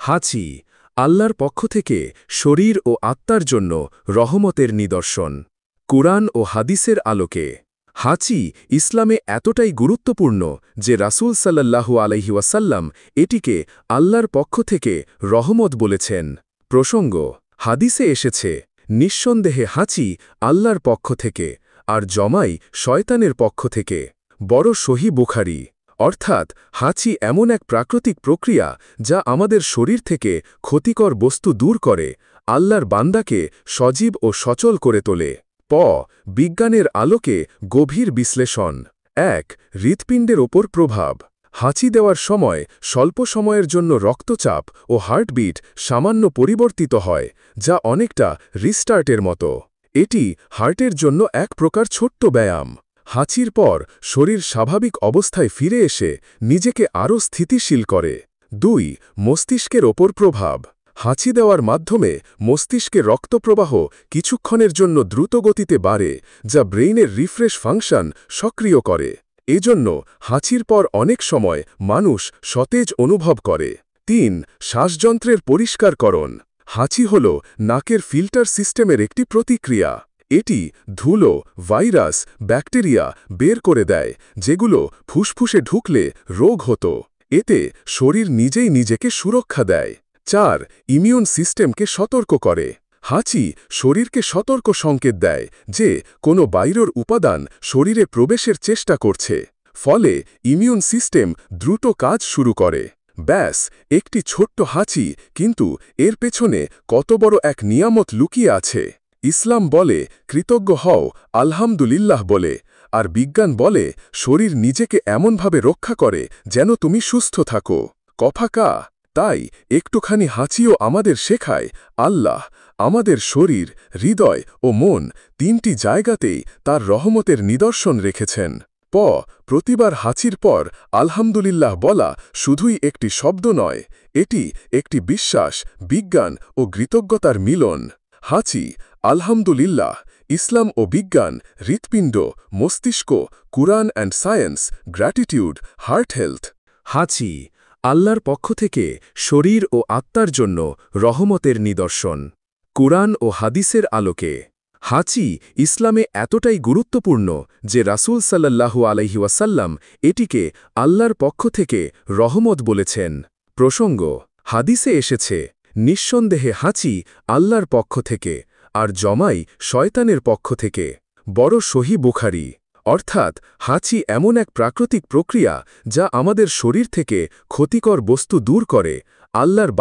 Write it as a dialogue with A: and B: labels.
A: হাঁচি আল্লাহর পক্ষ থেকে শরীর ও আত্মার জন্য রহমতের নিদর্শন। কুরআন ও হাদিসের আলোকে হাঁচি ইসলামে এতটাই গুরুত্বপূর্ণ যে রাসূল সাল্লাল্লাহু আলাইহি ওয়াসাল্লাম এটিকে আল্লাহর পক্ষ থেকে রহমত বলেছেন। প্রসঙ্গ হাদিসে এসেছে, নিঃসন্দেহে হাঁচি আল্লাহর পক্ষ থেকে আর জমাই শয়তানের পক্ষ থেকে। বড় সহিহ বুখারী। অর্থাৎ হাঁচি এমন এক প্রাকৃতিক প্রক্রিয়া যা আমাদের শরীর থেকে ক্ষতিকর বস্তু দূর করে, আল্লাহর বান্দাকে সজীব ও সচল করে তোলে। বিজ্ঞানের আলোকে গভীর বিশ্লেষণ। ১. হৃৎপিণ্ডের ওপর প্রভাব। হাঁচি দেওয়ার সময় স্বল্প সময়ের জন্য রক্তচাপ ও হার্টবিট সামান্য পরিবর্তিত হয়, যা অনেকটা রিস্টার্টের মতো। এটি হার্টের জন্য এক প্রকার ছোট্ট ব্যায়াম। হাঁচির পর শরীর স্বাভাবিক অবস্থায় ফিরে এসে নিজেকে আরও স্থিতিশীল করে। ২. মস্তিষ্কের ওপর প্রভাব। হাঁচি দেওয়ার মাধ্যমে মস্তিষ্কের রক্তপ্রবাহ কিছুক্ষণের জন্য দ্রুত গতিতে বাড়ে, যা ব্রেইনের রিফ্রেশ ফাংশন সক্রিয় করে। এজন্য হাঁচির পর অনেক সময় মানুষ সতেজ অনুভব করে। ৩. শ্বাসযন্ত্রের পরিষ্কারকরণ। হাঁচি হল নাকের ফিল্টার সিস্টেমের একটি প্রতিক্রিয়া। এটি ধুলো, ভাইরাস, ব্যাকটেরিয়া বের করে দেয়, যেগুলো ফুসফুসে ঢুকলে রোগ হতো। এতে শরীর নিজেই নিজেকে সুরক্ষা দেয়। ৪. ইমিউন সিস্টেমকে সতর্ক করে। হাঁচি শরীরকে সতর্ক সংকেত দেয় যে কোনো বাইরের উপাদান শরীরে প্রবেশের চেষ্টা করছে। ফলে ইমিউন সিস্টেম দ্রুত কাজ শুরু করে। ব্যাস, একটি ছোট্ট হাঁচি, কিন্তু এর পেছনে কত বড় এক নিয়ামত লুকিয়ে আছে। ইসলাম বলে কৃতজ্ঞ হও আলহামদুলিল্লাহ বলে, আর বিজ্ঞান বলে শরীর নিজেকে এমনভাবে রক্ষা করে যেন তুমি সুস্থ থাকো। কফাকা। তাই একটুখানি হাঁচিও আমাদের শেখায় আল্লাহ আমাদের শরীর, হৃদয় ও মন তিনটি জায়গাতেই তার রহমতের নিদর্শন রেখেছেন। প্রতিবার হাঁচির পর আলহামদুলিল্লাহ বলা শুধুই একটি শব্দ নয়, এটি একটি বিশ্বাস, বিজ্ঞান ও কৃতজ্ঞতার মিলন। হাঁচি আলহামদুলিল্লাহ, ইসলাম ও বিজ্ঞান, হৃৎপিণ্ড, মস্তিষ্ক, কুরআন and science, gratitude, heart health. হাঁচি আল্লাহর পক্ষ থেকে শরীর ও আত্মার জন্য রহমতের নিদর্শন। কুরআন ও হাদিসের আলোকে হাঁচি ইসলামে এতটাই গুরুত্বপূর্ণ যে রাসূল সাল্লাল্লাহু আলাইহি ওয়াসাল্লাম এটিকে আল্লাহর পক্ষ থেকে রহমত বলেছেন। প্রসঙ্গ হাদিসে এসেছে, নিঃসন্দেহে হাঁচি আল্লাহর পক্ষ থেকে আর জমাই শয়তানের পক্ষ থেকে। বড় সহিহ বুখারী। অর্থাৎ হাঁচি এমন এক প্রাকৃতিক প্রক্রিয়া যা আমাদের শরীর থেকে ক্ষতিকর বস্তু দূর করে, আল্লাহর